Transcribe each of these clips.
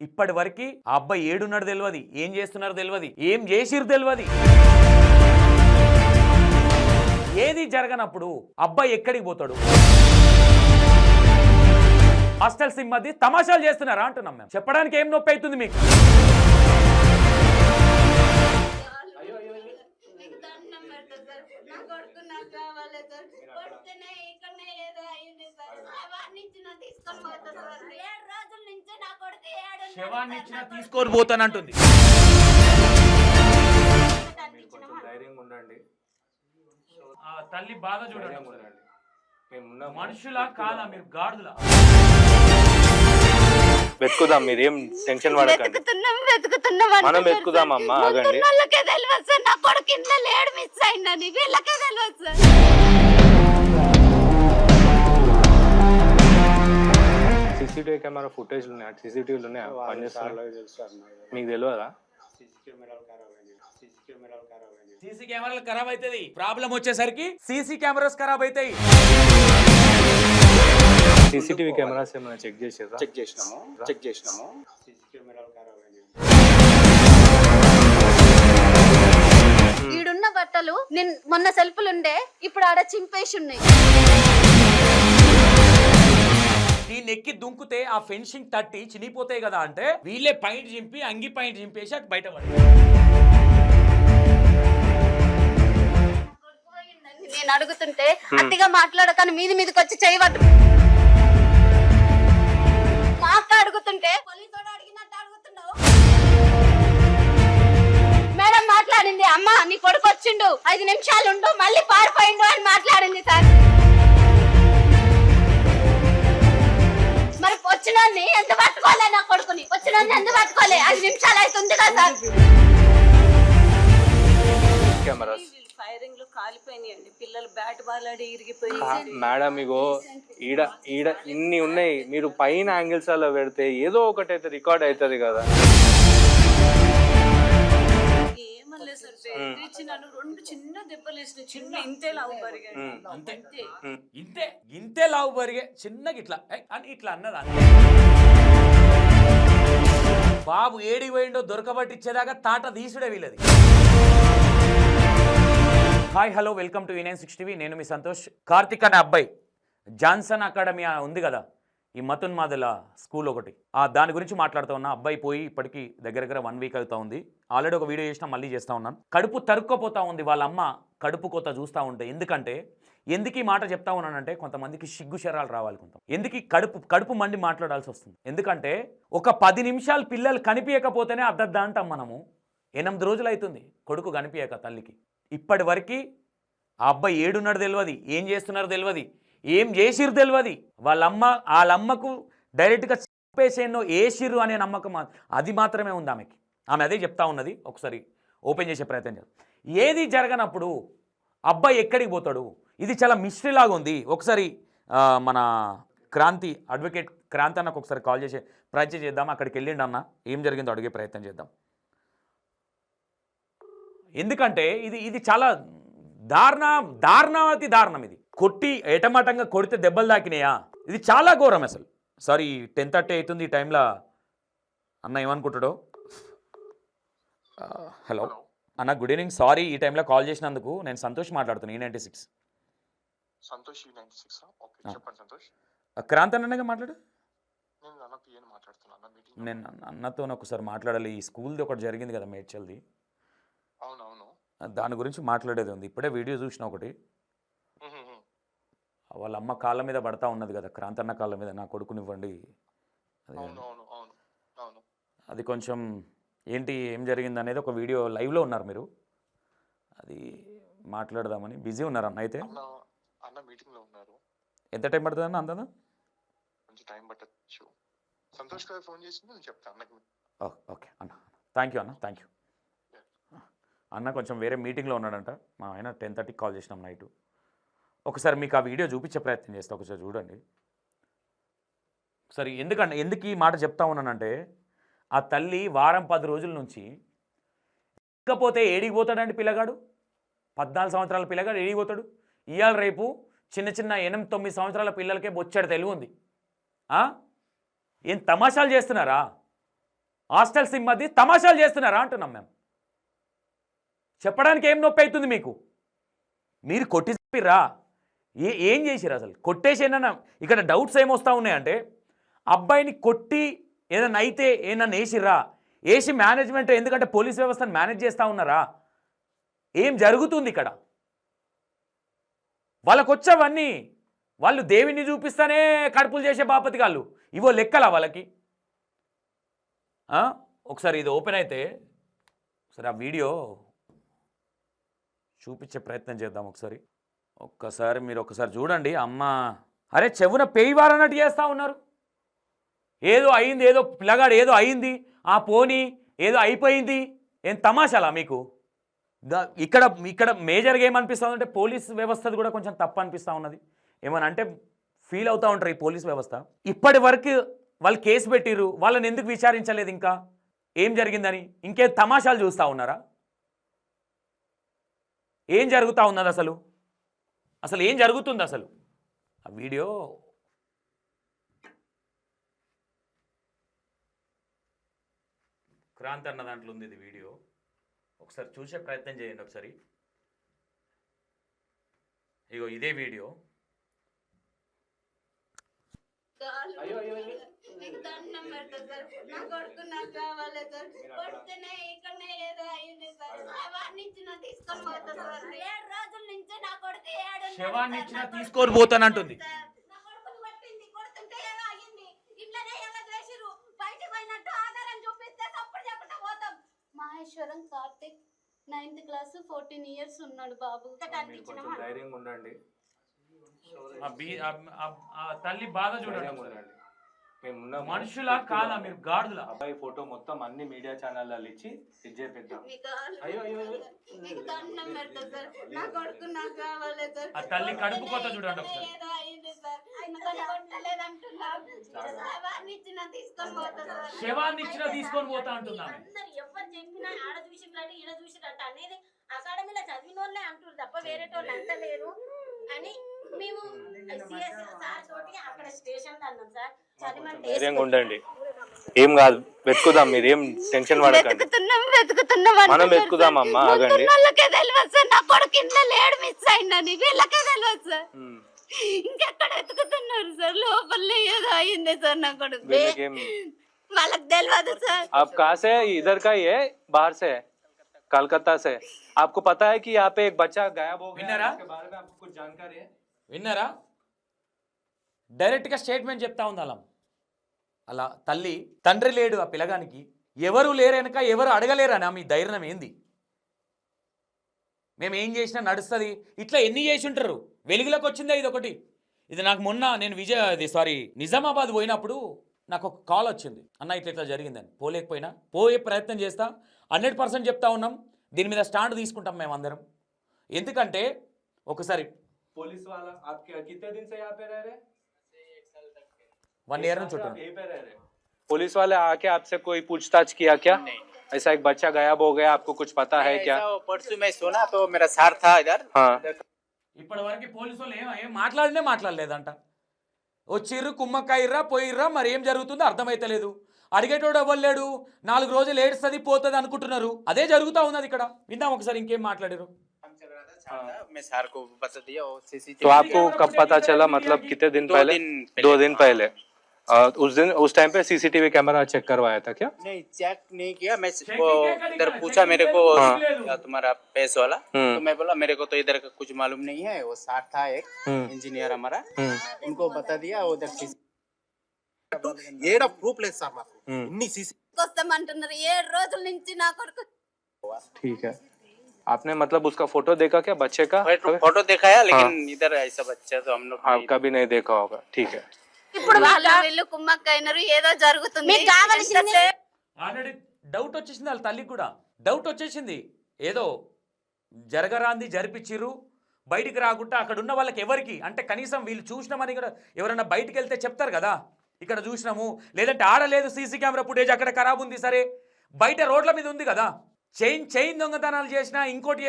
ఇప్పటి వరకు ఆ అబ్బాయి ఏడున్నాడు తెలియదు, ఏం చేస్తున్నారు తెలియదు, ఏం చేసిరు తెలియదు. ఏది జరగనప్పుడు అబ్బాయి ఎక్కడికి పోతాడు? హాస్టల్ సిమ్ మధ్య తమాషాలు చేస్తున్నారా అంటున్నాం మేము. చెప్పడానికి ఏం నొప్పి అవుతుంది మీకు? శవాన్ని ఇచ్చినా తీసుకొని పోతానంటుంది. తల్లి బాధ చూడండి. మనుషులా కాదా మీరు? గాడులా వెతుకుదాం, మీరేం టెన్షన్ పడకండి. మనం వెతుకుదాం అమ్మా, ఆగండి. నా కొడుకు ఇంట్లో లేడు, మిస్ అయిందని వీళ్ళకే తెలియదు సార్. సీసీటీవీ కెమెరా ఫుటేజ్ ఉన్నాయి, సీసీటీవీలు ఉన్నాయి, మీకు తెలియదా? సీసీ కెమెరాలు ఖరాబ్ అవుతుంది. ప్రాబ్లం వచ్చేసరికి సీసీ కెమెరాస్ ఖరాబ్ అవుతాయి. సీసీటీవీ కెమెరాస్ ఏమైనా చెక్ చేసారా? చెక్ చేసినాము. సీసీ కెమెరాలు ఖరాబ్ అయ్యాయి. ఈడున్న బట్టలు మొన్న సెల్ఫ్లు ఉండే, ఇప్పుడు ఆడ చింపేసి ఉన్నాయి. దీన్ని ఎక్కి దుంకుతే ఆ ఫెన్సింగ్ తట్టి చినిపోతాయి కదా అంటే వీళ్ళే పాయింట్ చింపి అంగి పాయింట్ చింపేసి అటు బయట పడి. నేను అడుగుతుంటే అతిగా మాట్లాడకని మీదికి వచ్చి చేయవద్దు. మాకు అడుగుతుంటే పోలీసుడు అడిగినట్టు అడుగుతున్నావు. మేడం మాట్లాడింది, అమ్మ నీ కొడుకు వచ్చిండు 5 నిమిషాలు ఉండు మళ్ళీ పారిపోయిండు అని మాట్లాడింది సార్. మరి వచ్చినోన్ని ఎంత పట్టుకోలే? నా కొడుకుని వచ్చినోన్ని ఎంత పట్టుకోలే? 5 నిమిషాలు అవుతుంది కదా సార్. కెమెరాస్ ఫైరింగ్ లో కాలిపోయినాయండి, పిల్లలు బ్యాట్ బాల్ ఆడి ఇరిగిపోయి. మేడం ఇగో ఈడ ఈడ ఇన్ని ఉన్నాయి, మీరు పైన యాంగిల్స్ అలా పెడితే ఏదో ఒకటి అయితే రికార్డ్ అవుతుంది కదా. ఏమలేదు సార్, బెదిరించినాను. 2 చిన్న దెబ్బలు వేసిన, చిన్న ఇంతే లావు పరిగాడు. ఇంతే లావు పరిగే చిన్నగా ఇట్లా అని ఇట్లా అన్నదా. బాబు ఏడి పోయిండో దొరకబట్టిచ్చేదాకా తాట తీసుడే వీళ్ళది. Hi hello, welcome to E96 TV. నేను మీ సంతోష్. కార్తిక్ అనే అబ్బాయి జాన్సన్ అకాడమీ ఉంది కదా, ఈ మతున్మాదుల స్కూల్ ఒకటి, దాని గురించి మాట్లాడుతూ ఉన్నా. అబ్బాయి పోయి ఇప్పటికీ దగ్గర 1 వీక్ అవుతా ఉంది. ఆల్రెడీ ఒక వీడియో చేసినా, మళ్ళీ చేస్తూ ఉన్నాను. కడుపు తరుక్కపోతా ఉంది, వాళ్ళ అమ్మ కడుపు కోత చూస్తూ ఉంటే. ఎందుకు ఈ మాట చెప్తా ఉన్నానంటే కొంతమందికి సిగ్గు శరాలు రావాలి, ఎందుకు కడుపు మండి మాట్లాడాల్సి వస్తుంది. ఎందుకంటే ఒక 10 నిమిషాలు పిల్లలు కనిపించకపోతేనే అద్దద్దా అంటాం మనము. 8 రోజులు అవుతుంది కొడుకు కనిపించక తల్లికి. ఇప్పటి వరకు ఆ అబ్బాయి ఏడున్నాడు తెలియదు, ఏం చేస్తున్నారు తెలియదు, ఏం చేసిరు తెలియదు. వాళ్ళమ్మకు డైరెక్ట్గా చెప్పేసేనో ఏసిర్రు అనే నమ్మకం అది మాత్రమే ఉంది ఆమెకి. ఆమె అదే చెప్తా ఉన్నది. ఒకసారి ఓపెన్ చేసే ప్రయత్నం చేద్దాం. ఏది జరగనప్పుడు అబ్బాయి ఎక్కడికి పోతాడు? ఇది చాలా మిస్టరీ లాగా ఉంది. ఒకసారి మన అడ్వకేట్ క్రాంతి అన్నకు ఒకసారి కాల్ చేసే ప్రయత్నం చేద్దాం. అక్కడికి వెళ్ళిండి అన్న, ఏం జరిగిందో అడిగే ప్రయత్నం చేద్దాం. ఎందుకంటే ఇది చాలా దారుణాతి దారుణం. ఇది కొట్టి ఏటమాటంగా కొడితే దెబ్బలు తాకినాయా? ఇది చాలా ఘోరం అసలు. సారీ, 10:30 అవుతుంది ఈ టైంలో. అన్న ఏమనుకుంటాడో. హలో అన్న, గుడ్ ఈవినింగ్. సారీ ఈ టైంలో కాల్ చేసినందుకు. నేను సంతోష్ మాట్లాడుతున్నాను, E96. సంతోష్ E96. ఓకే చెప్పండి సంతోష్. క్రాంతి అన్నగా మాట్లాడు. నేను అన్న పిఎన్ మాట్లాడుతున్నాను. మీటింగ్ నేను అన్నతో ఒకసారి మాట్లాడాలి. ఈ స్కూల్ది ఒకటి జరిగింది కదా మేడ్చల్ది, అవునవును, దాని గురించి మాట్లాడేది ఉంది. ఇప్పుడే వీడియో చూసిన ఒకటి. వాళ్ళ అమ్మ కాళ్ళ మీద పడతా ఉన్నది కదా, క్రాంతన్న కాళ్ళ మీద, నా కొడుకునివ్వండి. అది కొంచెం ఏంటి ఏం జరిగింది అనేది ఒక వీడియో లైవ్లో ఉన్నారు మీరు. అది మాట్లాడదామని బిజీ ఉన్నారు అన్న. అయితే అన్న మీటింగ్లో ఉన్నారు. ఎంత టైం పడుతుంది అన్న? అంతదా కొంచెం టైం పట్టచ్చు. సంతోష్ గారు ఫోన్ చేసింది, నేను చెప్తాను అన్నకి. ఓకే అన్న, థ్యాంక్ యూ అన్న, థ్యాంక్ యూ అన్న. కొంచెం వేరే మీటింగ్లో ఉన్నాడంట మా ఆయన. 10:30కి కాల్ చేసినాం నైట్. ఒకసారి మీకు ఆ వీడియో చూపించే ప్రయత్నం చేస్తా, ఒకసారి చూడండి. సరే, ఎందుకు ఈ మాట చెప్తా ఉన్నానంటే ఆ తల్లి వారం 10 రోజుల నుంచి ఇకపోతే ఏడికి పోతాడండి పిల్లగాడు? 14 సంవత్సరాల పిల్లగాడు ఏడికి పోతాడు? ఇవాళ రేపు చిన్న 8-9 సంవత్సరాల పిల్లలకే బొచ్చాడు తెలివి ఉంది. ఏం తమాషాలు చేస్తున్నారా? హాస్టల్ సిబ్బంది తమాషాలు చేస్తున్నారా అంటున్నాం మేము. చెప్పడానికి ఏం నొప్పి అవుతుంది మీకు? మీరు కొట్టి చెప్పిర్రా? ఏం చేసిర్రు అసలు? కొట్టేసేనా? ఇక్కడ డౌట్స్ ఏమొస్తా ఉన్నాయంటే అబ్బాయిని కొట్టి ఏదన్నా అయితే ఏమన్నా వేసిర్రా? వేసి మేనేజ్మెంట్, ఎందుకంటే పోలీస్ వ్యవస్థను మేనేజ్ చేస్తూ ఉన్నారా? ఏం జరుగుతుంది ఇక్కడ? వాళ్ళకు వచ్చేవన్నీ వాళ్ళు దేవుని చూపిస్తానే కడుపులు చేసే బాపతి కాళ్ళు. ఇవో లెక్కలా వాళ్ళకి? ఒకసారి ఇది ఓపెన్ అయితే ఒకసారి ఆ వీడియో చూపించే ప్రయత్నం చేద్దాం. ఒక్కసారి మీరు ఒకసారి చూడండి. అమ్మ అరే చెవున పేయివారన్నట్టు చేస్తూ ఉన్నారు. ఏదో అయింది, ఏదో పిల్లగాడు ఏదో అయింది, ఆ పోనీ ఏదో అయిపోయింది. ఏం తమాషాలా మీకు? ఇక్కడ ఇక్కడ మేజర్గా ఏమనిపిస్తుంది అంటే పోలీస్ వ్యవస్థది కూడా కొంచెం తప్పు అనిపిస్తూ ఉన్నది. ఏమని అంటే ఫీల్ అవుతూ ఉంటారు ఈ పోలీస్ వ్యవస్థ. ఇప్పటి వరకు వాళ్ళు కేసు పెట్టిర్రు, వాళ్ళని ఎందుకు విచారించలేదు? ఇంకా ఏం జరిగిందని ఇంకేం తమాషాలు చూస్తూ ఉన్నారా? ఏం జరుగుతూ ఉన్నది అసలు? అసలు ఏం జరుగుతుంది అసలు? ఆ వీడియో క్రాంతి అన్న దాంట్లో ఉంది. ఇది వీడియో ఒకసారి చూసే ప్రయత్నం చేయండి. ఒకసారి ఇగో ఇదే వీడియో. నీకు దండం పెడతా సార్, నా కొడుకు నాకు కావాలి సార్. కొడితేనే ఇక్కడనే ఏదో అయింది సార్. శవాన్ని ఇచ్చిన తీసుకొని పోతా సార్. 7 రోజుల నుంచి నా కొడుకు శవాన్ని ఇచ్చిన తీసుకొని పోతానంటుంది. నా కొడుకుని పట్టింది, కొడుతుంటే ఏదో అయింది. ఇట్లనే ఏదో చేసిరు. బయటికి పోయినట్టు ఆధారం చూపిస్తే తప్పుడు చెప్పకుండా పోతాం. Maheshwaram Karthik 9th class 14 years ఉన్నాడు బాబు. ధైర్యంగా ఉండండి. తల్లి బాధ చూడండి. మేము మనుషులా కాదా మీరు? గాడులా? అబ్బాయి ఫోటో మొత్తం అన్ని మీడియా ఛానళ్ళలో ఇచ్చి ఇచ్చేపిద్దాం. నీకు దండం పెడతా సార్, నా కొడుకు నాకు కావాలి సార్. ఆ తల్లి కడుపు కొత్త చూడండి ఒకసారి. ఏదో అయింది సార్, కొట్టలేదంటున్నాను. శవాన్ని ఇచ్చిన తీసుకొని పోతా సార్. శవాన్ని ఇచ్చిన తీసుకొని పోతా అంటున్నాను. అందరు ఎవరు చెప్పినా ఆడ చూసినట్టు ఈడ చూసినట్టు అనేది అకాడమీలో చదివిన వాళ్ళే అంటారు తప్ప వేరే వాళ్ళు అంటలేరు అని మేము సార్ తోటి అక్కడ స్టేషన్ అన్నాం సార్. ధైర్యంగా ఉండండి, ఏం కాదు, వెతుకుదాం, మీరు ఏం టెన్షన్ పడకండి. మనం వెతుకుదాం అమ్మా, ఆగండి. తెలియదు సార్, నా కొడుకు ఇంట్లో లేడు, మిస్ అయిందని వీళ్ళకే తెలియదు సార్. ఇంకెక్కడ వెతుకుతున్నారు సార్? లోపలనే ఏదో అయింది సార్ నా కొడుకు, వాళ్ళకి తెలియదు సార్. आप कहाँ से? इधर का ही है, बाहर से है, कलकत्ता से. आपको पता है कि यहाँ पे एक बच्चा गायब हो गया है, उसके बारे में आपको कुछ जानकारी है? విన్నారా? డైరెక్ట్గా స్టేట్మెంట్ చెప్తా ఉంది అలా. అలా తల్లి తండ్రి లేడు ఆ పిల్లగానికి, ఎవరు లేరనక ఎవరు అడగలేరనా మీ ధైర్యం ఏంది? మేము ఏం చేసినా నడుస్తుంది, ఇట్లా ఎన్ని చేసి ఉంటారు? వెలుగులోకి వచ్చిందా ఇది ఒకటి? ఇది నాకు మొన్న నేను నిజామాబాద్ పోయినప్పుడు నాకు ఒక కాల్ వచ్చింది, అన్న ఇట్లా ఇట్లా జరిగిందని. పోలేకపోయినా పోయే ప్రయత్నం చేస్తా, 100% చెప్తా ఉన్నాం, దీని మీద స్టాండ్ తీసుకుంటాం మేము అందరం. ఎందుకంటే ఒకసారి पुलिस वाला आप कितने दिन से यहाँ पे रह रहे? 1 year నుంచి ఉంటుంది. यहीं पे रह रहे? पुलिस वाले आके आपसे कोई पूछताछ किया क्या? नहीं. ऐसा एक बच्चा गायब हो गया, आपको कुछ पता है क्या? परसों मैं सुना तो मेरा सार था इधर. हाँ. ఇప్పటి వరకు పోలీసు వాళ్ళు ఏం మాట్లాడలేదంట. వచ్చిర్రు, కుమ్మక్కాయిర్రా, పోయిర్రా, మరి ఏం జరుగుతుందో అర్థమైతలేదు. అడిగేటోడు అవ్వలేడు, 4 రోజులు ఏడుస్తుంది పోతుంది అనుకుంటున్నారు. అదే జరుగుతూ ఉన్నది ఇక్కడ. విందాం ఒకసారి ఇంకేం మాట్లాడారు. मैं सार को बता दिया और सीसीटीवी. तो आपको कब पता चला, मतलब कितने दिन पहले? 2 दिन पहले. उस टाइम पे सीसीटीवी कैमरा चेक करवाया था क्या? नहीं, चेक नहीं किया. मैं वो इधर पूछा मेरे को, तुम्हारा पैस वाला, तो मैं बोला मेरे को तो इधर का कुछ मालूम नहीं है. वो सार था एक इंजीनियर हमारा, उनको बता दिया. उधर ఏడ ప్రూఫ్ లేదు సార్ మాకు. ఇన్ని సీసీ వస్తామంటున్నారు 7 రోజుల నుంచి నా కొడుకు. ठीक है. आपने मतलब उसका फोटो देखा क्या बच्चे का? फोटो देखा है, लेकिन इधर ऐसा बच्चा तो हम लोग आपका भी नहीं देखा होगा. ठीक है. ఇప్పుడు వీళ్ళు కుమ్మక్కైనరు, ఏదో జరుగుతుంది. మీకు కావాల్సింది ఆల్రెడీ డౌట్ వచ్చేసింది వాళ్ళ తల్లికి కూడా. డౌట్ వచ్చేసింది, ఏదో జరగరాంది జరిపించిర్రు, బయటికి రాకుండా అక్కడ ఉన్న వాళ్ళకి ఎవరికి అంటే కనీసం వీళ్ళు చూసినామని కూడా ఎవరైనా బయటికి వెళ్తే చెప్తారు కదా, ఇక్కడ చూసినాము, లేదంటే ఆడలేదు సీసీ కెమెరా ఫుటేజ్ అక్కడ ఖరాబ్ ఉంది, సరే బయట రోడ్ల మీద ఉంది కదా. చైన్ దొంగతనాలు చేసినా, ఇంకోటి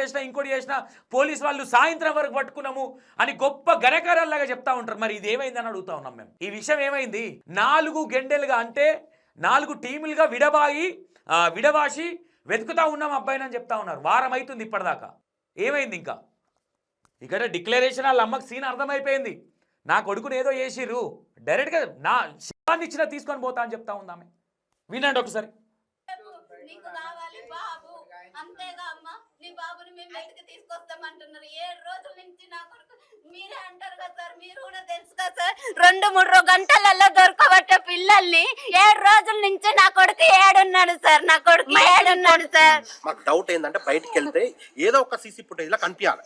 చేసినా పోలీసు వాళ్ళు సాయంత్రం వరకు పట్టుకున్నాము అని గొప్ప ఘనకారాల్లాగా చెప్తా ఉంటారు. మరి ఇది ఏమైందని అడుగుతా ఉన్నాం మేము. ఈ విషయం ఏమైంది? 4 గంటలుగా అంటే 4 టీములుగా విడవాసి వెతుకుతా ఉన్నాం అబ్బాయిని అని చెప్తా ఉన్నారు. వారం అవుతుంది ఇప్పటిదాకా. ఏమైంది ఇంకా? ఇక్కడ డిక్లరేషన్ వాళ్ళ అమ్మకి సీన్ అర్థమైపోయింది. నా కొడుకుని ఏదో చేసిర్రు, డైరెక్ట్గా నా శవాన్ని ఇచ్చినా తీసుకొని పోతా అని చెప్తా ఉందామె. వినండి ఒకసారి. నీకు కావాలి బాబు, అంతేగా అమ్మా, నీ బాబుని మేము బయటకు తీసుకొస్తామంటున్నారు. 7 రోజుల నుంచి నా కొడుకు, మీరే అంటారు కదా సార్, మీరు కూడా తెలుసు కదా సార్, 2-3 గంటలలో దొరకబట్టే పిల్లల్ని 7 రోజుల నుంచి నా కొడుకు ఏడున్నాడు సార్, నా కొడుకు ఏడున్నాడు సార్. మాకు డౌట్ ఏంటంటే బయటికి వెళ్తే ఏదో ఒక సీసీ ఫుటేజ్ లో కనిపించాలి.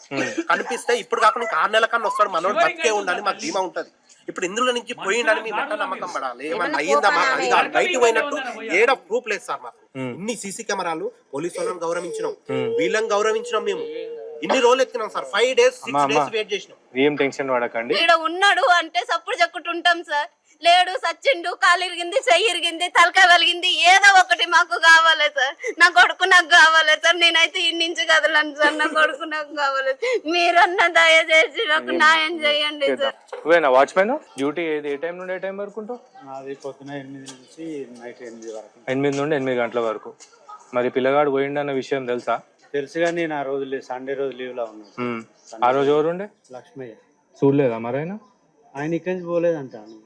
కనిపిస్తే ఇప్పుడు కాకుండా ఇంకా 6 నెలల కన్నా వస్తాడు, మనోడు బతికే ఉండాలి, మాకు ధీమా ఉంటది. ఇప్పుడు ఇందులో నుంచి పోయిందని మేము ఎట్లా నమ్మకం పడాలి? ఏమన్నా అయ్యిందా మాకు? అది కాదు, బయట పోయినట్టు ఏడ ప్రూఫ్ లేదు సార్ మాకు. ఇన్ని సీసీ కెమెరాలు, పోలీసు వాళ్ళని గౌరవించినాం, వీళ్ళని గౌరవించినాం. మేము ఇన్ని రోజులు ఎత్తినాం సార్, 5 days 6 days వెయిట్ చేసినాం. ఏం టెన్షన్ పడకండి. ఇక్కడ ఉన్నాడు అంటే సప్పుడు చెక్కుంటుంటాం సార్, లేడు సచ్చిండు, కాలు ఇరిగింది, చెయ్యి ఇరిగింది, తలకాయ వలిగింది, ఏదో ఒకటి మాకు కావాలి సార్. నా కొడుకు నాకు కావాలి సార్, నేనైతే ఇన్ని నుంచి కదలను సార్, నా కొడుకు నాకు కావాలి. మీరన్నా దయచేసి నాకు న్యాయం చేయండి సార్. నువ్వేనా వాచ్మెన్? డ్యూటీ ఏ టైం నుండి ఏ టైం వరకు ఉంటావు? నాది పొద్దున 8 నుంచి నైట్ 8 వరకు. 8 నుండి 8 గంటల వరకు. మరి పిల్లగాడు పోయిండన్న విషయం తెలుసా? తెలుసు కానీ నేను ఆ రోజు సండే రోజు లీవ్ లో ఉన్నాను. ఆ రోజు ఎవరుండే? లక్ష్మయ్య. చూడలేదా మరి ఆయన ఇక్కడి నుంచి పోలేదంటాను.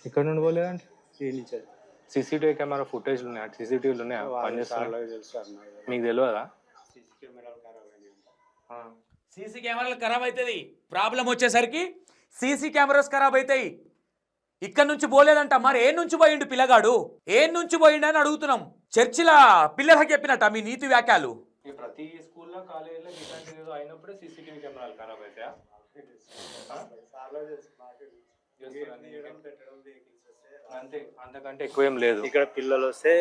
ఇక్కడ నుండి పోలేదంటే? సీసీటీవీ కెమెరా ఫుటేజ్ ఉన్నాయి, సీసీటీవీలు ఉన్నాయి, తెలుసు అన్నారు. మీకు తెలియదా? సీసీ కెమెరాలు ఖరాబ్ అయినాయి. సీసీ కెమెరాలు ఖరాబ్ అవుతుంది. ప్రాబ్లం వచ్చేసరికి సీసీ కెమెరాస్ ఖరాబ్ అవుతాయి. ఇక్కడ నుంచి పోలేదంట. మరి ఏ నుంచి పోయిండు పిల్లగాడు? ఏ నుంచి పోయిండు అని అడుగుతున్నాం. చర్చిల పిల్లలకు చెప్పినట్ట మీ నీతి వ్యాఖ్యలు? ప్రతి స్కూల్లో కాలేజీలో ఇట్లాంటిది ఏదో అయినప్పుడే సీసీటీవీ కెమెరాలు ఖరాబ్ అవుతాయా? అంతే, అంతకంటే ఎక్కువ ఏం లేదు. ఇక్కడ పిల్లలు వస్తే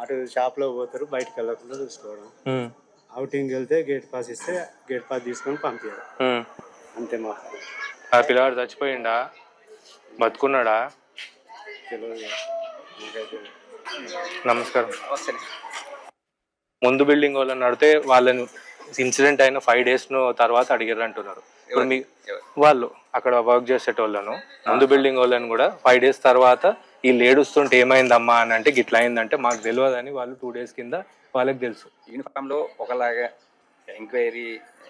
అటు షాప్ లో పోతారు, బయటకు వెళ్ళకుండా చూసుకోవడం. అవుటింగ్ వెళ్తే గేట్ పాస్ ఇస్తే గేట్ పాస్ తీసుకొని పంపించారు, అంతే. మాకు ఆ పిల్లవాడు చచ్చిపోయిండా, బతుకున్నాడా? తెలియదు. నమస్కారం. ముందు బిల్డింగ్ వాళ్ళని అడిగితే వాళ్ళని ఇన్సిడెంట్ అయిన 5 days తర్వాత అడిగారు అంటున్నారు. ఇప్పుడు మీ వాళ్ళు అక్కడ వర్క్ చేసేటోళ్ళను, ముందు బిల్డింగ్ వాళ్ళని కూడా 5 days తర్వాత వీళ్ళు ఏడుస్తుంటే ఏమైందమ్మా అని అంటే గిట్లా అయిందంటే మాకు తెలియదని వాళ్ళు 2 days కింద వాళ్ళకి తెలుసు. యూనిఫామ్ లో ఒకలాగా ఎంక్వైరీ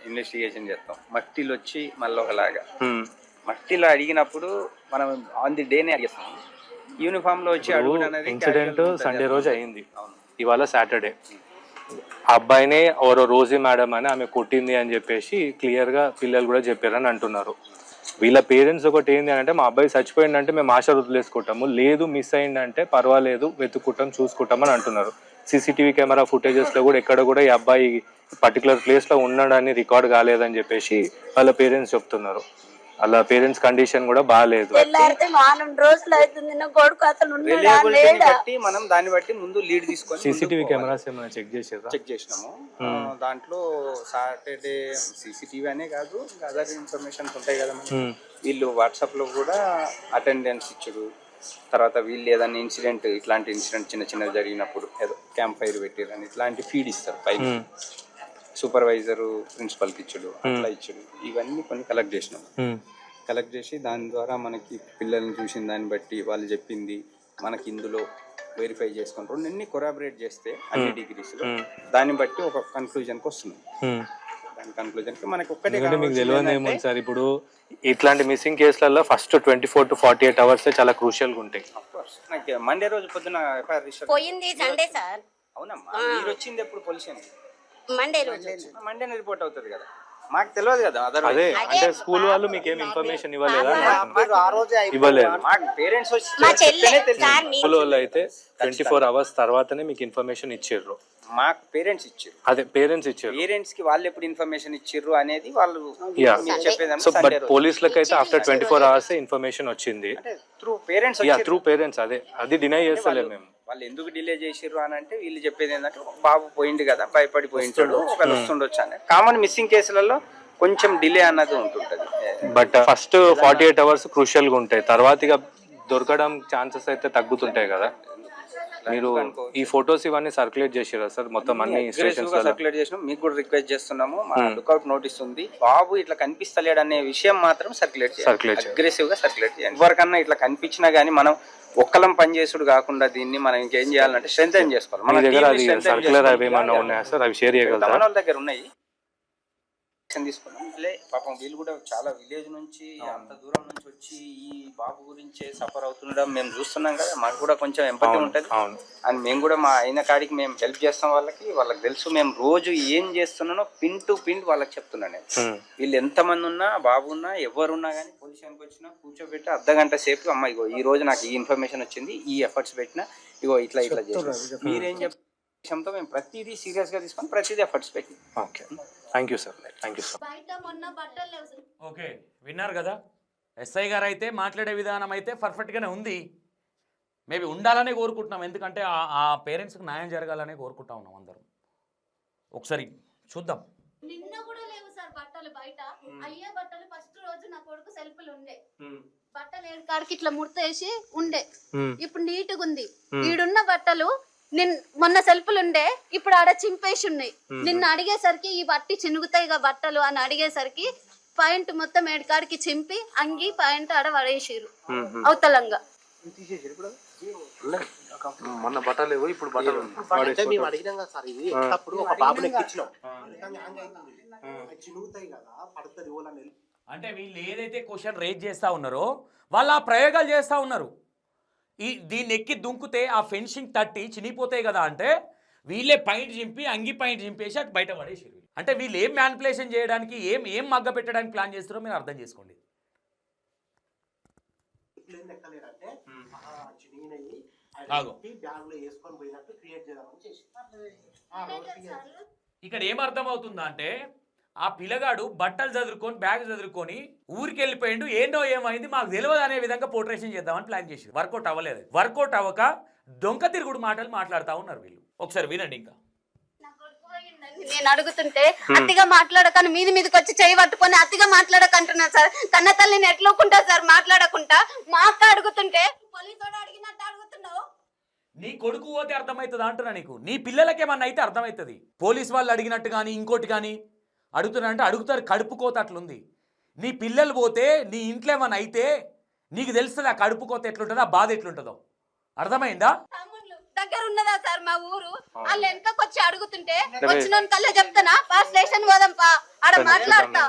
ఇన్వెస్టిగేషన్ చేస్తాం, మట్టిలో వచ్చి మళ్ళీ ఒకలాగా. మట్టిలో అడిగినప్పుడు మనం ఆన్ ది డేనే అడిగిస్తాం. యూనిఫామ్ లో వచ్చి అడుగు అనేది ఇన్సిడెంట్ సండే రోజు అయింది, ఇవాళ సాటర్డే. ఆ అబ్బాయినే ఎవరో రోజీ మేడం అని ఆమె కొట్టింది అని చెప్పేసి క్లియర్ గా పిల్లలు కూడా చెప్పారని అంటున్నారు. వీళ్ళ పేరెంట్స్ ఒకటి ఏంటి అంటే, మా అబ్బాయి చచ్చిపోయిందంటే మేము ఆశ వదిలేసుకుంటాము, లేదు మిస్ అయిందంటే పర్వాలేదు వెతుక్కుంటాం చూసుకుంటాం అని అంటున్నారు. సీసీటీవీ కెమెరా ఫుటేజెస్ లో కూడా ఎక్కడ కూడా ఈ అబ్బాయి పర్టికులర్ ప్లేస్ లో ఉన్నాడని రికార్డ్ కాలేదని చెప్పేసి వాళ్ళ పేరెంట్స్ చెప్తున్నారు. వాళ్ళ పేరెంట్స్ కండిషన్ కూడా బాగాలేదు. మనం దాన్ని బట్టి ముందు లీడ్ తీసుకొని సీసీటీవీ కెమెరాస్ ఏమైనా చెక్ చేసినాము. దాంట్లో సాటర్డే సీసీటీవీ అనే కాదు, అదర్ ఇన్ఫర్మేషన్స్ ఉంటాయి కదా. వీళ్ళు వాట్సాప్ లో కూడా అటెండెన్స్ ఇచ్చుడు, తర్వాత వీళ్ళు ఏదైనా ఇన్సిడెంట్, ఇట్లాంటి ఇన్సిడెంట్ చిన్న చిన్నది జరిగినప్పుడు ఏదో క్యాంప్ ఫైర్ పెట్టిరని ఇట్లాంటి ఫీడ్ ఇస్తారు పైన. సూపర్వైజరు ప్రిన్సిపల్కి ఇచ్చుడు, అట్లా ఇచ్చుడు, ఇవన్నీ కొన్ని కలెక్ట్ చేసినాం. కలెక్ట్ చేసి దాని ద్వారా మనకి పిల్లల్ని చూసిన దాన్ని బట్టి వాళ్ళు చెప్పింది మనకి ఇందులో వెరిఫై చేసుకుని రెండింటిని కొరాబరేట్ చేస్తే అన్ని డిగ్రీస్లో దాన్ని బట్టి ఒక కన్క్లూజన్కి వస్తున్నాం. దాని కన్క్లూజన్కి మనకి ఒక్కటే మీకు తెలియదు ఏముంది సార్, ఇప్పుడు ఇట్లాంటి మిస్సింగ్ కేసులలో ఫస్ట్ 24 to 48 hours చాలా క్రూషియల్గా ఉంటాయి. నాకు మండే రోజు పొద్దున ఎఫ్ఐఆర్ రిజిస్టర్ పోయింది సండే సార్. అవునమ్మా, మీరు వచ్చింది ఎప్పుడు పొల్యూషన్? మండే రోజు. మండేనే రిపోర్ట్ అవుతుంది కదా, మాకు తెలియదు కదా. అదే అంటే స్కూల్ వాళ్ళు మీకు ఏం ఇన్ఫర్మేషన్ ఇవ్వలేదా? ఇవ్వలేదు. మాకు పేరెంట్స్ వచ్చి స్కూల్ వాళ్ళు అయితే 24 hours తర్వాతనే మీకు ఇన్ఫర్మేషన్ ఇచ్చారు. మాకు పేరెంట్స్ ఇచ్చారు. అదే పేరెంట్స్ ఇచ్చారు. పేరెంట్స్ కి వాళ్ళు ఎప్పుడు ఇన్ఫర్మేషన్ ఇచ్చారు అనేది వాళ్ళు చెప్పేది. సో బట్ పోలీసులకు అయితే ఆఫ్టర్ 24 hours ఇన్ఫర్మేషన్ వచ్చింది త్రూ పేరెంట్స్. Through parents. అదే అది డినై చేస్తలేము మేము. వాళ్ళు ఎందుకు డిలే చేసిర్రు అని అంటే వీళ్ళు చెప్పేది ఏంటంటే, బాబు పోయిండు కదా, భయపడిపోయింటాడు, ఒకవేళ వస్తుండొచ్చు అని. కామన్ మిస్సింగ్ కేసులలో కొంచెం డిలే అన్నది ఉంటుంటది. బట్ ఫస్ట్ 48 hours క్రూషియల్ గా ఉంటాయి, తర్వాత ఇక దొరకడం ఛాన్సెస్ అయితే తగ్గుతుంటాయి కదా. మీరు ఈ ఫోటోస్ ఇవన్నీ సర్క్యులేట్ చేసారా సార్ మొత్తం అన్ని స్టేషన్స్ లో? సర్క్యులేట్ చేసినాం. మీకు కూడా రిక్వెస్ట్ చేస్తున్నాము, మన లుకౌట్ నోటీస్ ఉంది, బాబు ఇట్లా కనిపిస్తలేడు అనే విషయం మాత్రం సర్క్యులేట్ చేయాలి, అగ్రెసివ్ గా సర్క్యులేట్ చేయాలి. ఎవరికన్నా ఇట్లా కనిపించినా గానీ మనం ఒక్కలం పని చేసుడు కాకుండా దీన్ని మనం ఇంకేం చేయాలంటే స్ట్రెంగ్ చేసుకోవాలి. మీ మన దగ్గర team ని అది strengthen సర్క్యులర్ అవి చేసుకుంటూ ఏమన్నా ఉన్నాయా సార్? అవి షేర్ చేయగలుగుతారా? మన వాళ్ళ దగ్గర ఉన్నాయి. తీసుకున్నాం పాపం వీళ్ళు కూడా చాలా విలేజ్ నుంచి అంత దూరం నుంచి వచ్చి ఈ బాబు గురించే సఫర్ అవుతుండడం మేము చూస్తున్నాం కదా, మాకు కూడా కొంచెం ఎంపతి ఉంటుంది. అండ్ మేము కూడా మా అయిన కాడికి మేము హెల్ప్ చేస్తాం వాళ్ళకి తెలుసు మేము రోజు ఏం చేస్తున్నానో పిన్ టు పిన్ వాళ్ళకి చెప్తున్నాను నేను. వీళ్ళు ఎంతమంది ఉన్నా బాబు ఉన్నా ఎవరున్నా కానీ పొజిషన్కి వచ్చినా కూర్చోబెట్టి అర్ధగంట సేపు అమ్మ ఇగో ఈ రోజు నాకు ఈ ఇన్ఫర్మేషన్ వచ్చింది, ఈ ఎఫర్ట్స్ పెట్టినా, ఇగో ఇట్లా చేసి మీరేం చెప్తాం మేము ప్రతిదీ సీరియస్ గా తీసుకొని ప్రతిదీ ఎఫర్ట్స్ పెట్టి. Okay, thank you sir, thank you sir. బయట మొన్న బట్టలు లేవు సార్. ఓకే, విన్నారు కదా, ఎస్ఐ గారు అయితే మాట్లాడే విధానం అయితే పర్ఫెక్ట్గానే ఉంది. మేబీ ఉండాలనే కోరుకుంటున్నాం, ఎందుకంటే ఆ పేరెంట్స్కి న్యాయం జరగాలనే కోరుకుంటా ఉన్నాం అందరం. ఒకసారి చూద్దాం. నిన్న కూడా లేవు సార్ బట్టలు బయట. అయ్యే బట్టలు ఫస్ట్ రోజు నా కొడుకు సెల్ఫ్లు ఉండే బట్టలు ఏడు కాడికి ఇట్లా ముడతేసి ఉండే, ఇప్పుడు నీట్గా ఉంది. ఈడున్న బట్టలు మొన్న సెల్ఫ్లు ఉండే, ఇప్పుడు ఆడ చింపేసి ఉన్నాయి. నిన్న అడిగేసరికి ఈ బట్టి చినుగుతాయి బట్టలు అని అడిగేసరికి పాయింట్ మొత్తం ఏడుకాడికి చింపి అంగి పాయింట్ ఆడ పడేసిరు అవతలంగా. మొన్న బట్టలు లేవు, ఇప్పుడు బట్టలు మేము అడిగినాం కదా సార్, ఇది అప్పుడు ఒక బాబుని ఎక్కించినాం, చినుగుతాయి కదా పడుతుంది ఓలని. అంటే వీళ్ళు ఏదైతే క్వశ్చన్ రేజ్ చేస్తూ ఉన్నారో వాళ్ళు ఆ ప్రయోగాలు చేస్తూ ఉన్నారు. దీన్ని ఎక్కి దుంకుతే ఆ ఫెన్సింగ్ తట్టి చినిగిపోతాయి కదా అంటే వీళ్ళే పాయింట్ చింపి అంగి పాయింట్ చింపేసి అటు బయట పడేసారు. అంటే వీళ్ళు ఏం మ్యానిపులేషన్ చేయడానికి ఏం మగ్గ పెట్టడానికి ప్లాన్ చేస్తారో మీరు అర్థం చేసుకోండి. ఇక్కడ ఏం అర్థం అవుతుందా అంటే ఆ పిల్లగాడు బట్టలు చదువుకొని బ్యాగ్ చదువుకొని ఊరికి వెళ్ళిపోయిండు, ఏంటో ఏమైంది మాకు తెలియదు అనే విధంగా పోర్ట్రేషన్ చేద్దామని ప్లాన్ చేసి వర్కౌట్ అవ్వలేదు. వర్కౌట్ అవ్వక దొంగ తిరుగుడు మాటలు మాట్లాడుతూ ఉన్నారు వీళ్ళు. ఒకసారి వినండి. ఇంకా నేను అడుగుతుంటే అతిగా మాట్లాడకని మీదికి వచ్చి చేయి పట్టుకొని అతిగా మాట్లాడకంటున్నా సార్. కన్న తల్లిని ఎట్లుకుంటా సార్ మాట్లాడకుండా? మా అక్క అడుగుతుంటే పోలీసు అడిగినట్టు అడుగుతున్నావు. నీ కొడుకు పోతే అర్థమవుతుంది అంటున్నా నీకు. నీ పిల్లలకేమన్నా అయితే అర్థమవుతుంది. పోలీస్ వాళ్ళు అడిగినట్టు కానీ ఇంకోటి కానీ అడుగుతున్నారంటే అడుగుతారు, కడుపు కోత అట్లుంది. నీ పిల్లలు పోతే నీ ఇంట్లో ఏమన్నా అయితే నీకు తెలుస్తుంది ఆ కడుపు కోత ఎట్లుంటుందో, ఆ బాధ ఎట్లుంటుందో. అర్థమైందా? దగ్గర ఉన్నదా సార్ మా ఊరు? వాళ్ళు వెనకకొచ్చి అడుగుతుంటే వచ్చిన కల్లా చెప్తానా పా స్టేషన్ పోదాం పా ఆడ మాట్లాడతా.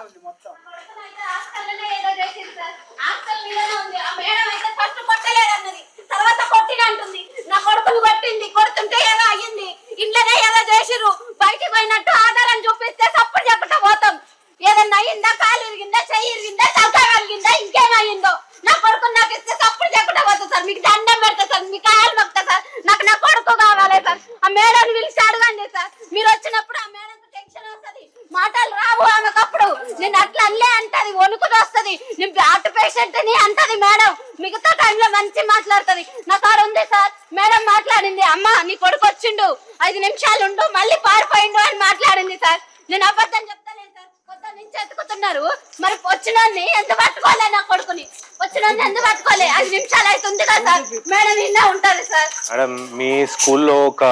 తర్వాత కొట్టినంటుంది, నా కొడుకుని కొట్టింది, కొడుతుంటే ఏదో అయ్యింది, ఇంట్లోనే ఏదో చేసిరు, బయటికి పోయినట్టు ఆధారం చూపిస్తే సప్పుడు చెప్పకుండా పోతాం. ఏదన్నా అయ్యిందా, కాలు ఇరిగిందా, చెయ్యి ఇరిగిందా, తలకాయ కలిగిందా, ఇంకేమయ్యిందో నా కొడుకుని నాకు ఇస్తే సప్పుడు చెప్పకుండా పోతా సార్. మీకు దండం పెడతా సార్, మీ కాయలు మొక్తా సార్, నాకు నా కొడుకు కావాలి సార్. ఆ మేడని పిలిచి అడగండి సార్. మీరు వచ్చినప్పుడు ఆ మేడంకు టెన్షన్ వస్తుంది, మాటలు రావు ఆమెకప్పుడు. నేను అట్లా అల్లే అంటది, వణుకుని వస్తుంది. నేను హార్ట్ పేషెంట్ అని అంటది మేడం. మిగతా టైంలో మంచి మాట్లాడుతుంది. నా కారు ఉంది సార్, మేడం మాట్లాడింది, అమ్మ నీ కొడుకు వచ్చిండు 5 నిమిషాలు ఉండు మళ్ళీ పారిపోయిండు అని మాట్లాడింది సార్. నేను అబద్ధం చెప్తాను సార్. కొత్త నుంచి ఎత్తుకుతున్నారు, మరి వచ్చినోన్ని ఎందుకు పట్టుకోలే? నా కొడుకుని వచ్చినోన్ని ఎందుకు పట్టుకోలే? 5 నిమిషాలు అవుతుంది కదా సార్, మేడం నిన్న ఉంటది సార్. మేడం మీ స్కూల్లో ఒక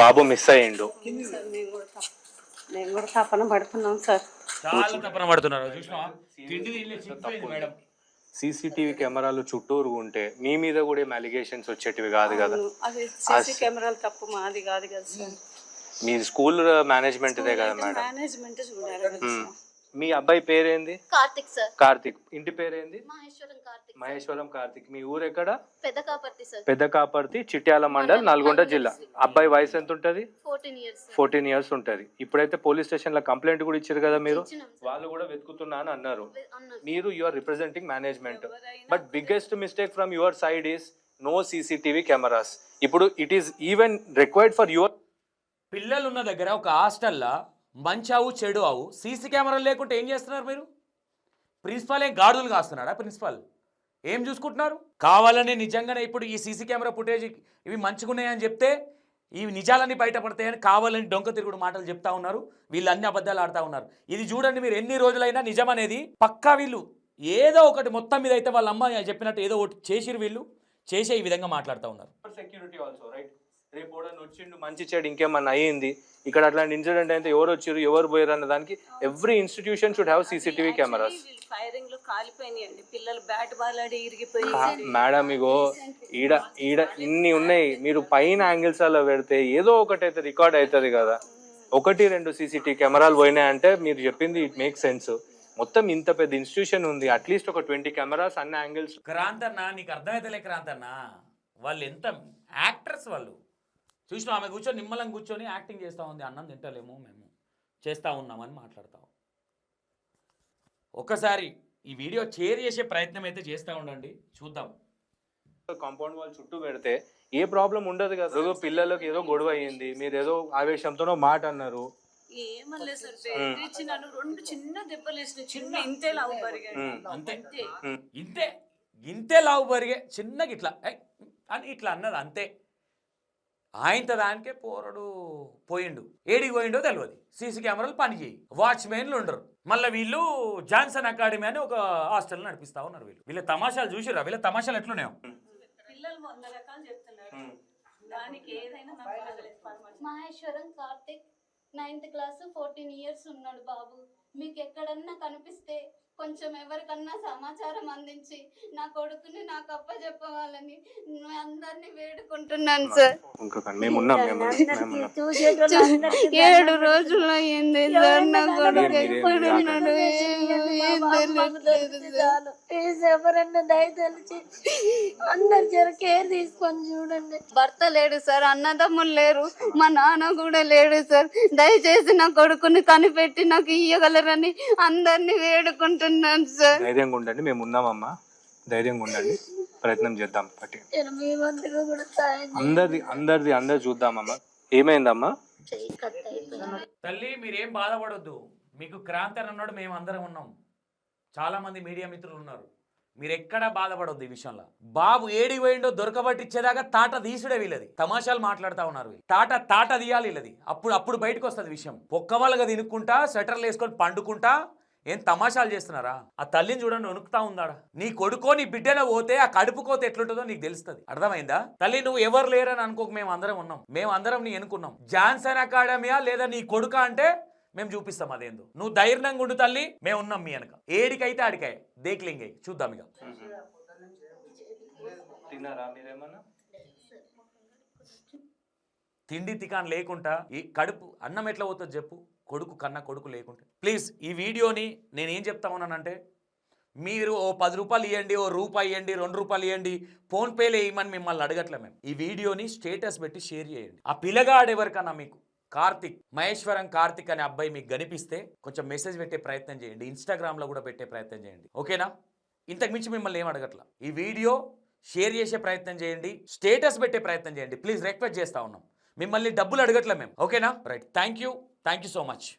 బాబు మిస్ అయ్యిండు. మేము కూడా తపన పడుతున్నాం సార్. చాలా తపన పడుతున్నారు. మేడం సీసీటీవీ కెమెరాలు చుట్టూరు ఉంటే మీ మీద కూడా అలిగేషన్స్ వచ్చేటివి కాదు కదా? అది సీసీ కెమెరాలు తప్పు మాది కాదు కదా సార్. మీ స్కూల్ మేనేజ్మెంట్దే కదా మేడం? మేనేజ్మెంట్ చూడాలి కదా సార్. మీ అబ్బాయి పేరేంది? కార్తిక్ సార్. కార్తిక్. ఇంటి పేరేంది? మహేశ్వరం కార్తిక్. మహేశ్వరం కార్తిక్. మీ ఊరు ఎక్కడ? పెద్దకాపర్తి సార్. పెద్దకాపర్తి, చిట్యాల మండల్, నల్గొండ జిల్లా. అబ్బాయి వయసు ఎంత ఉంటది? 14 ఇయర్స్. 14 ఇయర్స్ ఉంటది. ఇప్పుడైతే పోలీస్ స్టేషన్ లో కంప్లైంట్ కూడా ఇచ్చారు కదా మీరు, వాళ్ళు కూడా వెతుకుతున్నా అని అన్నారు. మీరు you are representing management, but biggest mistake from your side is no CCTV cameras. ఇప్పుడు it is even required for your పిల్లలు ఉన్న దగ్గర ఒక హాస్టల్లో మంచావు చెడు అవు సీసీ కెమెరాలు లేకుంటే ఏం చేస్తున్నారు మీరు? ప్రిన్సిపాల్ ఏం గాడుదలు కాస్తున్నాడా? ప్రిన్సిపాల్ ఏం చూసుకుంటున్నారు? కావాలని నిజంగానే ఇప్పుడు ఈ సీసీ కెమెరా ఫుటేజ్ ఇవి మంచిగున్నాయని చెప్తే ఇవి నిజాలన్నీ బయటపడతాయని కావాలని డొంక తిరుగుడు మాటలు చెప్తా ఉన్నారు. వీళ్ళు అన్ని అబద్ధాలు ఆడుతూ ఉన్నారు. ఇది చూడండి మీరు, ఎన్ని రోజులైనా నిజం అనేది పక్కా వీళ్ళు ఏదో ఒకటి మొత్తం మీద అయితే వాళ్ళ అమ్మ చెప్పినట్టు ఏదో ఒకటి చేసిరు, వీళ్ళు చేసే ఈ విధంగా మాట్లాడుతూ ఉన్నారు. Security also right. రేపు వచ్చిండు మంచి చెడు ఇంకేమన్నా అయ్యింది ఇక్కడ అట్లాంటి ఇన్సిడెంట్ అయితే ఎవరు వచ్చారు ఎవరు పోయారు అన్న దానికి every institution should have CCTV cameras. Firing లో కాలిపోయినాయండి పిల్లలు బ్యాట్ బాల్ ఆడి ఇరిగిపోయి మేడం ఇగో ఈడ ఈడ ఇన్ని ఉన్నాయి, మీరు పైన యాంగిల్స్ అలా పెడితే ఏదో ఒకటి అయితే రికార్డ్ అవుతుంది కదా. 1-2 CCTV కెమెరాలు పోయినాయంటే మీరు చెప్పింది ఇట్ మేక్ సెన్స్. మొత్తం ఇంత పెద్ద ఇన్స్టిట్యూషన్ ఉంది, అట్లీస్ట్ ఒక 20 కెమెరాస్ అన్ని యాంగిల్స్. క్రాంతన్న నీకు అర్థమైతలే క్రాంతన్న, వాళ్ళు ఎంత యాక్టర్స్ వాళ్ళు. చూసినా ఆమె కూర్చొని నిమ్మలం కూర్చొని యాక్టింగ్ చేస్తూ ఉంది, అన్నం తింటలేము మేము చేస్తూ ఉన్నామని మాట్లాడతాం. ఒకసారి ఈ వీడియో షేర్ చేసే ప్రయత్నం అయితే చేస్తూ ఉండండి, చూద్దాం. కాంపౌండ్ వాల్ చుట్టూ పెడితే ఏ ప్రాబ్లం ఉండదు కదా. ఏదో పిల్లలకు ఏదో గొడవ అయ్యింది, మీరు ఏదో ఆవేశంతోనో మాట అన్నారు. ఏమనలేదు సార్, బెదిరించి నన్ను 2 చిన్న దెబ్బలు వేసిన చిన్న ఇంతే లావు పరిగాడు అంతే ఇంతే ఇంతే లావు పరిగే చిన్నగా ఇట్లా అని ఇట్లా అన్నది అంతే. ఆయనతో దానికే పోరడు పోయిండు, ఏడికి పోయిండో తెలియదు. సీసీ కెమెరాలు పని చేయి, వాచ్మెన్లు ఉండరు. మళ్ళీ వీళ్ళు జాన్సన్ అకాడమీ అని ఒక హాస్టల్ నడిపిస్తా ఉన్నారు. వీళ్ళ తమాషాలు చూసిరా, వీళ్ళ తమాషాలు ఎట్లున్నాయో. పిల్లలు 100 రకాలు చెప్తున్నారు, దానికి ఏదైనా నాకు నచ్చలేదు. Maheshwaram Karthik 9th class 14 years ఉన్నాడు బాబు. మీకు ఎక్కడన్నా కనిపిస్తే కొంచెం ఎవరికన్నా సమాచారం అందించి నా కొడుకుని నాకు అప్పచెప్పవాలని అందరినీ వేడుకుంటున్నాను సార్. 7 రోజులు అయ్యింది సార్, నా కొడుకు ఎప్పుడున్నాడు ఎవరన్నా దయతలిచి అందరు జర కేర్ తీసుకొని చూడండి. భర్త లేడు సార్, అన్నదమ్ములు లేరు, మా నాన్న కూడా లేడు సార్. దయచేసి నా కొడుకుని కనిపెట్టి నాకు ఇయ్యగలరని అందరినీ వేడుకుంటున్నాను సార్. ధైర్యంగా ఉండండి, మేము ఉన్నామమ్మా, ధైర్యంగా ఉండండి, ప్రయత్నం చేద్దాం. అందరు చూద్దామమ్మా. ఏమైందమ్మా? తల్లి మీరేం బాధపడొద్దు, మీకు క్రాంతి అన్నాడు, మేము అందరం ఉన్నాం, చాలా మంది మీడియా మిత్రులు ఉన్నారు, మీరు ఎక్కడా బాధపడొద్దు ఈ విషయంలో. బాబు ఏడికి పోయిండో దొరకబట్టి ఇచ్చేదాకా తాట తీసుడే వీళ్ళది. తమాషాలు మాట్లాడుతూ ఉన్నారు, తాట తీయాలి వీళ్ళది. అప్పుడు బయటకు వస్తుంది విషయం. పొక్కవాళ్ళగా తినుక్కుంటా స్వెటర్లు వేసుకొని పండుకుంటా ఏం తమాషాలు చేస్తున్నారా? ఆ తల్లిని చూడండి వణుకుతా ఉందాడా. నీ కొడుకో నీ బిడ్డలో పోతే ఆ కడుపు కోత ఎట్లుంటుందో నీకు తెలుస్తుంది, అర్థమైందా? తల్లి నువ్వు ఎవరు లేరని అనుకోక మేము అందరం ఉన్నాం, మేము అందరం నీ ఎన్నుకున్నాం. జాన్సన్ అకాడమీయా లేదా నీ కొడుక అంటే మేము చూపిస్తాం అదేందో. నువ్వు ధైర్యంగా ఉండు తల్లి, మేము ఉన్నాం మీ వెనక. ఏడికైతే ఆడికాయ దేక్లింగ్ అయ్యి చూద్దాం. ఇక తిన్నారా మీరేమన్నా? తిండి తికాన్ లేకుండా ఈ కడుపు అన్నం ఎట్లా పోతుంది చెప్పు, కొడుకు కన్నా కొడుకు లేకుంటే. ప్లీజ్ ఈ వీడియోని నేనేం చెప్తా ఉన్నానంటే, మీరు ఓ 10 రూపాయలు ఇవ్వండి, ఓ రూపాయి ఇవ్వండి, 2 రూపాయలు ఇవ్వండి, ఫోన్పేలో ఇవ్వమని మిమ్మల్ని అడగట్లే మేము. ఈ వీడియోని స్టేటస్ పెట్టి షేర్ చేయండి. ఆ పిల్లగాడు ఎవరికన్నా మీకు కార్తిక్, మహేశ్వరం కార్తిక్ అనే అబ్బాయి మీకు కనిపిస్తే కొంచెం మెసేజ్ పెట్టే ప్రయత్నం చేయండి, ఇన్స్టాగ్రామ్లో కూడా పెట్టే ప్రయత్నం చేయండి, ఓకేనా? ఇంతకు మించి మిమ్మల్ని ఏం అడగట్లా. ఈ వీడియో షేర్ చేసే ప్రయత్నం చేయండి, స్టేటస్ పెట్టే ప్రయత్నం చేయండి, ప్లీజ్ రిక్వెస్ట్ చేస్తా ఉన్నాం. మిమ్మల్ని డబ్బులు అడగట్లే మేము, ఓకేనా? Right, thank you so much.